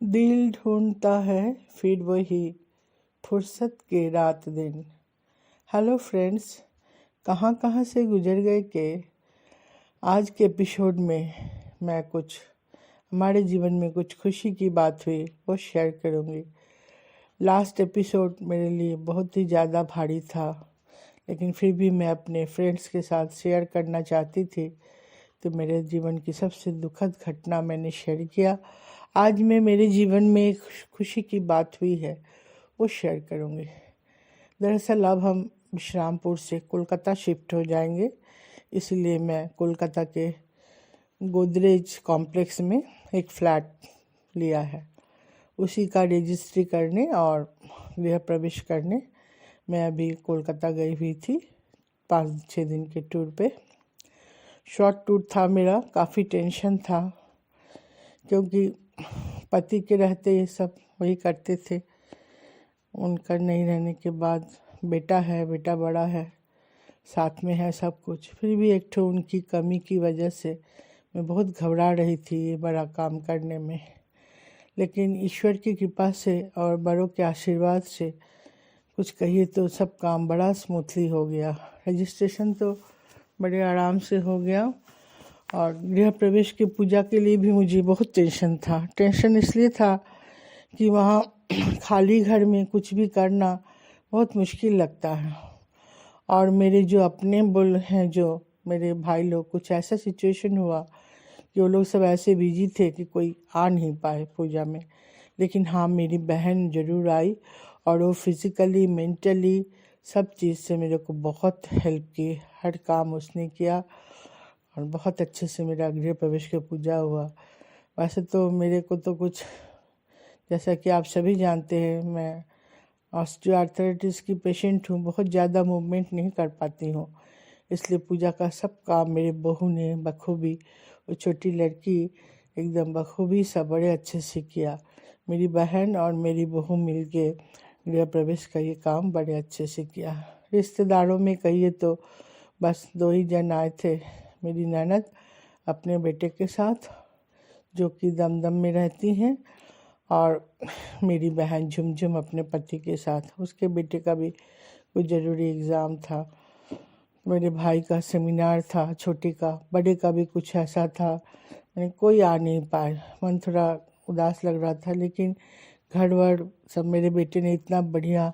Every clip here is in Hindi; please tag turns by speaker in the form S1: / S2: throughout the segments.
S1: दिल ढूंढता है फिर वही फुर्सत के रात दिन। हेलो फ्रेंड्स, कहाँ कहाँ से गुजर गए के आज के एपिसोड में मैं कुछ हमारे जीवन में कुछ खुशी की बात हुई वो शेयर करूँगी। लास्ट एपिसोड मेरे लिए बहुत ही ज़्यादा भारी था, लेकिन फिर भी मैं अपने फ्रेंड्स के साथ शेयर करना चाहती थी, तो मेरे जीवन की सबसे दुखद घटना मैंने शेयर किया। आज मैं मेरे जीवन में एक खुशी की बात हुई है वो शेयर करूँगी। दरअसल अब हम विश्रामपुर से कोलकाता शिफ्ट हो जाएंगे, इसलिए मैं कोलकाता के गोदरेज कॉम्प्लेक्स में एक फ्लैट लिया है। उसी का रजिस्ट्री करने और गृह प्रवेश करने मैं अभी कोलकाता गई हुई थी 5-6 दिन के टूर पे। शॉर्ट टूर था मेरा, काफ़ी टेंशन था क्योंकि पति के रहते ये सब वही करते थे। उनका नहीं रहने के बाद बेटा है, बेटा बड़ा है, साथ में है सब कुछ, फिर भी एक ठो उनकी कमी की वजह से मैं बहुत घबरा रही थी ये बड़ा काम करने में। लेकिन ईश्वर की कृपा से और बड़ों के आशीर्वाद से कुछ कहिए तो सब काम बड़ा स्मूथली हो गया। रजिस्ट्रेशन तो बड़े आराम से हो गया और गृह प्रवेश की पूजा के लिए भी मुझे बहुत टेंशन था। टेंशन इसलिए था कि वहाँ खाली घर में कुछ भी करना बहुत मुश्किल लगता है, और मेरे जो अपने बोल हैं, जो मेरे भाई लोग, कुछ ऐसा सिचुएशन हुआ कि वो लोग सब ऐसे बिजी थे कि कोई आ नहीं पाए पूजा में। लेकिन हाँ, मेरी बहन ज़रूर आई और वो फिज़िकली मेंटली सब चीज़ से मेरे को बहुत हेल्प की। हर काम उसने किया और बहुत अच्छे से मेरा गृह प्रवेश की पूजा हुआ। वैसे तो मेरे को तो कुछ, जैसा कि आप सभी जानते हैं, मैं ऑस्टियोआर्थराइटिस की पेशेंट हूँ, बहुत ज़्यादा मूवमेंट नहीं कर पाती हूँ, इसलिए पूजा का सब काम मेरे बहू ने बखूबी, वो छोटी लड़की एकदम बखूबी सब बड़े अच्छे से किया। मेरी बहन और मेरी बहू मिलके गृह प्रवेश का ये काम बड़े अच्छे से किया। रिश्तेदारों में कहिए तो बस 2 ही जन आए थे, मेरी ननद अपने बेटे के साथ जो कि दमदम में रहती हैं, और मेरी बहन झुमझुम अपने पति के साथ। उसके बेटे का भी कुछ ज़रूरी एग्ज़ाम था, मेरे भाई का सेमिनार था, छोटे का, बड़े का भी कुछ ऐसा था। मैंने कोई आ नहीं पाए, मन थोड़ा उदास लग रहा था। लेकिन घर वर सब मेरे बेटे ने इतना बढ़िया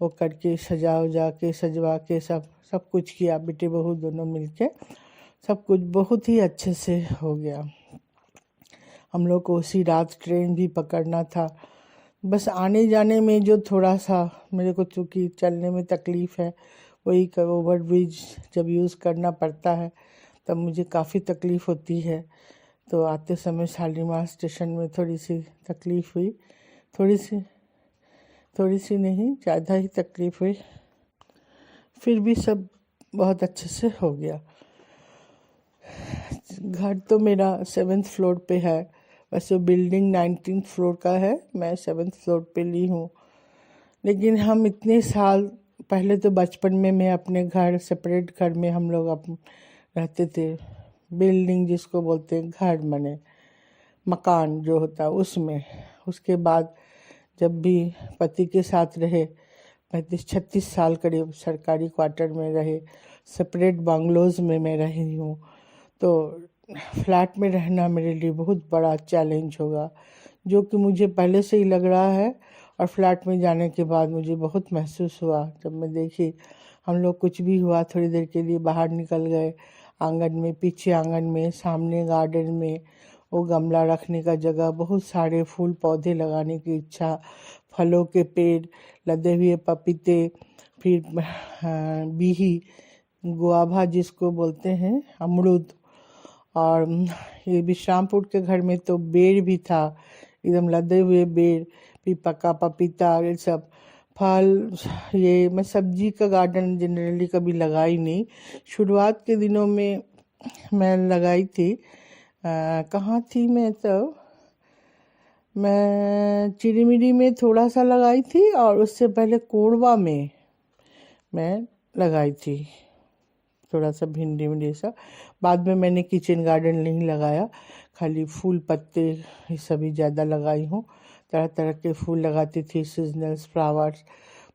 S1: वो करके सजवा के सब कुछ किया। बेटे बहू दोनों मिलके सब कुछ बहुत ही अच्छे से हो गया। हम लोग को उसी रात ट्रेन भी पकड़ना था। बस आने जाने में जो थोड़ा सा मेरे को, चूँकि चलने में तकलीफ़ है, वही ओवर ब्रिज जब यूज़ करना पड़ता है तब मुझे काफ़ी तकलीफ़ होती है। तो आते समय शालीमार स्टेशन में थोड़ी सी तकलीफ़ हुई, थोड़ी सी नहीं, ज़्यादा ही तकलीफ़ हुई। फिर भी सब बहुत अच्छे से हो गया। घर तो मेरा 7th फ्लोर पे है, वैसे बिल्डिंग 19th फ्लोर का है, मैं 7th फ्लोर पे ली हूँ। लेकिन हम इतने साल पहले तो बचपन में मैं अपने घर, सेपरेट घर में हम लोग रहते थे। बिल्डिंग जिसको बोलते हैं घर, माने मकान जो होता है उसमें। उसके बाद जब भी पति के साथ रहे 35-36 साल करीब सरकारी क्वार्टर में रहे, सेपरेट बंगलोज में मैं रही हूँ। तो फ्लैट में रहना मेरे लिए बहुत बड़ा चैलेंज होगा, जो कि मुझे पहले से ही लग रहा है। और फ्लैट में जाने के बाद मुझे बहुत महसूस हुआ जब मैं देखी, हम लोग कुछ भी हुआ थोड़ी देर के लिए बाहर निकल गए, आंगन में, पीछे आंगन में, सामने गार्डन में, वो गमला रखने का जगह, बहुत सारे फूल पौधे लगाने की इच्छा, फलों के पेड़, लदे हुए पपीते, फिर बीही, गुआभा जिसको बोलते हैं, अमरूद, और ये विश्रामपुर के घर में तो बेर भी था, एकदम लदे हुए बेर, फिर पका पपीता, ये सब फल। ये मैं सब्जी का गार्डन जनरली कभी लगाई नहीं। शुरुआत के दिनों में मैं लगाई थी, कहाँ थी मैं, तो मैं चिड़िमिड़ी में थोड़ा सा लगाई थी, और उससे पहले कोरबा में मैं लगाई थी थोड़ा सा भिंडी विंडी सा। बाद में मैंने किचन गार्डन नहीं लगाया, खाली फूल पत्ते ये सभी ज़्यादा लगाई हूँ। तरह तरह के फूल लगाती थी, सीजनल फ्लावर्स।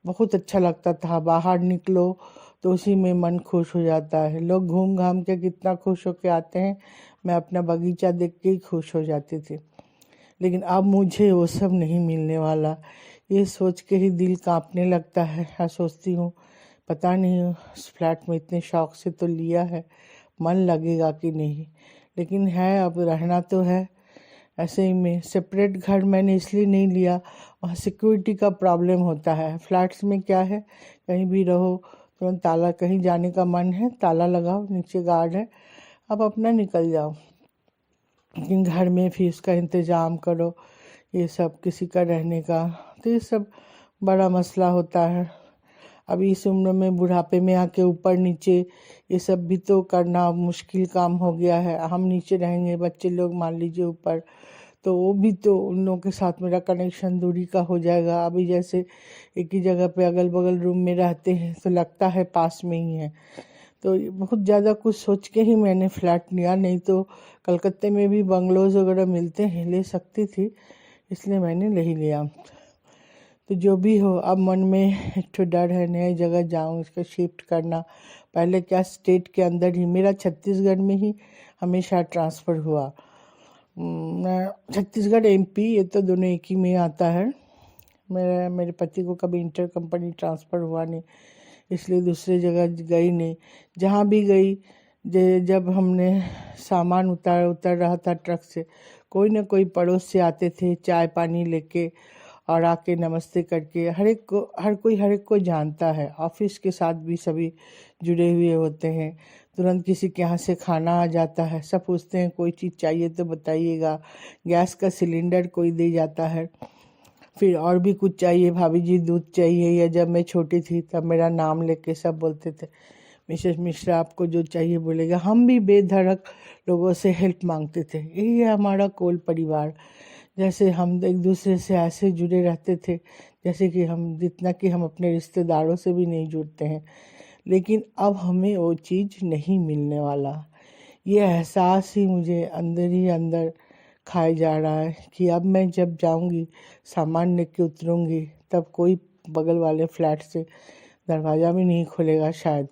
S1: बहुत अच्छा लगता था। बाहर निकलो तो उसी में मन खुश हो जाता है। लोग घूम घाम के कितना खुश होके आते हैं, मैं अपना बगीचा देख के ही खुश हो जाती थी। लेकिन अब मुझे वो सब नहीं मिलने वाला। ये सोच के ही दिल कांपने लगता है। हाँ, सोचती हूँ पता नहीं उस फ्लैट में इतने शौक से तो लिया है, मन लगेगा कि नहीं। लेकिन है, अब रहना तो है। ऐसे ही में सेपरेट घर मैंने इसलिए नहीं लिया, वहाँ सिक्योरिटी का प्रॉब्लम होता है। फ्लैट्स में क्या है, कहीं भी रहो तुरंत ताला, कहीं जाने का मन है ताला लगाओ, नीचे गार्ड है, अब अपना निकल जाओ। लेकिन घर में फिर उसका इंतज़ाम करो, ये सब किसी का रहने का, तो ये सब बड़ा मसला होता है। अभी इस उम्र में बुढ़ापे में आके ऊपर नीचे ये सब भी तो करना मुश्किल काम हो गया है। हम नीचे रहेंगे, बच्चे लोग मान लीजिए ऊपर, तो वो भी तो उन लोगों के साथ मेरा कनेक्शन दूरी का हो जाएगा। अभी जैसे एक ही जगह पे अगल बगल रूम में रहते हैं तो लगता है पास में ही है। तो ये बहुत ज़्यादा कुछ सोच के ही मैंने फ्लैट लिया, नहीं तो कलकत्ते में भी बंगलोज वगैरह मिलते हैं, ले सकती थी, इसलिए मैंने नहीं लिया। तो जो भी हो, अब मन में एक ठो डर है, नई जगह जाऊँ, इसका शिफ्ट करना। पहले क्या स्टेट के अंदर ही, मेरा छत्तीसगढ़ में ही हमेशा ट्रांसफ़र हुआ। मैं छत्तीसगढ़ एमपी, ये तो दोनों एक ही में आता है। मेरे पति को कभी इंटर कंपनी ट्रांसफ़र हुआ नहीं, इसलिए दूसरी जगह गई नहीं। जहाँ भी गई, जब हमने सामान उतर रहा था ट्रक से, कोई ना कोई पड़ोस से आते थे चाय पानी लेके, और आके नमस्ते करके। हर एक को जानता है। ऑफिस के साथ भी सभी जुड़े हुए होते हैं। तुरंत किसी के यहाँ से खाना आ जाता है, सब पूछते हैं कोई चीज़ चाहिए तो बताइएगा। गैस का सिलेंडर कोई दे जाता है। फिर और भी कुछ चाहिए, भाभी जी दूध चाहिए, या जब मैं छोटी थी तब मेरा नाम लेके सब बोलते थे मिसेस मिश्रा आपको जो चाहिए बोलेगा। हम भी बेधड़क लोगों से हेल्प मांगते थे। यही है हमारा कोल परिवार। जैसे हम एक दूसरे से ऐसे जुड़े रहते थे जैसे कि हम अपने रिश्तेदारों से भी नहीं जुड़ते हैं। लेकिन अब हमें वो चीज़ नहीं मिलने वाला। ये एहसास ही मुझे अंदर ही अंदर खाए जा रहा है कि अब मैं जब जाऊंगी, सामान लेके उतरूंगी, तब कोई बगल वाले फ्लैट से दरवाज़ा भी नहीं खुलेगा शायद।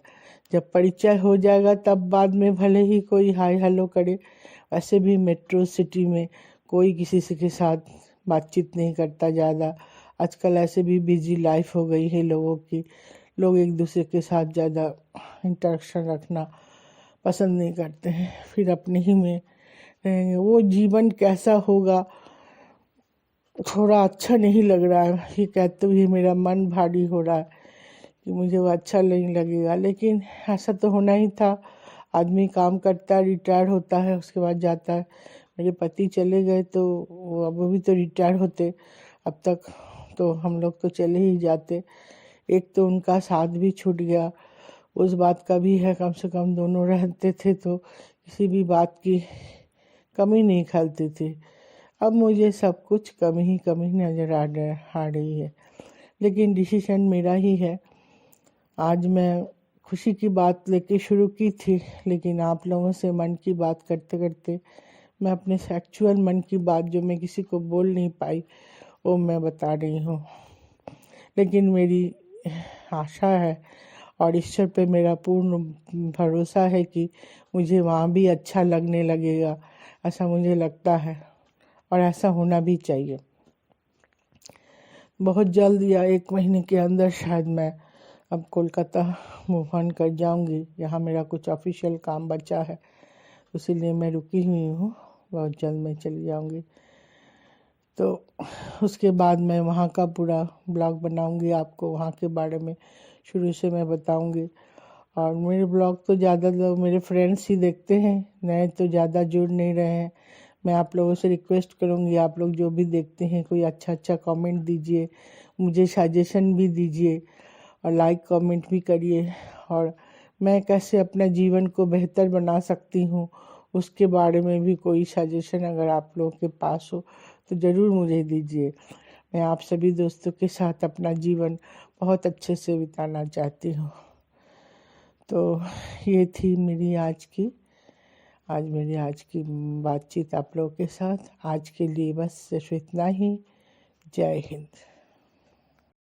S1: जब परिचय हो जाएगा तब बाद में भले ही कोई हाय हेलो करे। वैसे भी मेट्रो सिटी में कोई किसी से के साथ बातचीत नहीं करता ज़्यादा। आजकल ऐसे भी बिजी लाइफ हो गई है लोगों की। लोग एक दूसरे के साथ ज़्यादा इंटरेक्शन रखना पसंद नहीं करते हैं, फिर अपने ही में रहेंगे। वो जीवन कैसा होगा, थोड़ा अच्छा नहीं लग रहा है। ये कहते हुए मेरा मन भारी हो रहा है कि मुझे वो अच्छा नहीं लगेगा। लेकिन ऐसा तो होना ही था। आदमी काम करता है, रिटायर होता है, उसके बाद जाता है। मेरे पति चले गए तो वो अब भी तो रिटायर होते, अब तक तो हम लोग तो चले ही जाते। एक तो उनका साथ भी छूट गया, उस बात का भी है। कम से कम दोनों रहते थे तो किसी भी बात की कमी नहीं खलती थी। अब मुझे सब कुछ कमी ही नज़र आ रही है। लेकिन डिसीजन मेरा ही है। आज मैं खुशी की बात लेके शुरू की थी, लेकिन आप लोगों से मन की बात करते करते मैं अपने एक्चुअल मन की बात जो मैं किसी को बोल नहीं पाई, वो मैं बता रही हूँ। लेकिन मेरी आशा है और ईश्वर पे मेरा पूर्ण भरोसा है कि मुझे वहाँ भी अच्छा लगने लगेगा। ऐसा मुझे लगता है और ऐसा होना भी चाहिए। बहुत जल्द या 1 महीने के अंदर शायद मैं अब कोलकाता मूव ऑन कर जाऊंगी। यहाँ मेरा कुछ ऑफिशियल काम बचा है, इसीलिए मैं रुकी हुई हूँ। बहुत जल्द मैं चली जाऊंगी। तो उसके बाद मैं वहाँ का पूरा ब्लॉग बनाऊंगी, आपको वहाँ के बारे में शुरू से मैं बताऊंगी। और मेरे ब्लॉग तो ज़्यादा लोग मेरे फ्रेंड्स ही देखते हैं, नए तो ज़्यादा जुड़ नहीं रहे हैं। मैं आप लोगों से रिक्वेस्ट करूंगी, आप लोग जो भी देखते हैं कोई अच्छा कमेंट दीजिए, मुझे सजेशन भी दीजिए और लाइक कमेंट भी करिए। और मैं कैसे अपना जीवन को बेहतर बना सकती हूँ उसके बारे में भी कोई सजेशन अगर आप लोगों के पास हो तो ज़रूर मुझे दीजिए। मैं आप सभी दोस्तों के साथ अपना जीवन बहुत अच्छे से बिताना चाहती हूँ। तो ये थी मेरी आज की आज की बातचीत आप लोगों के साथ। आज के लिए बस सिर्फ इतना ही। जय हिंद।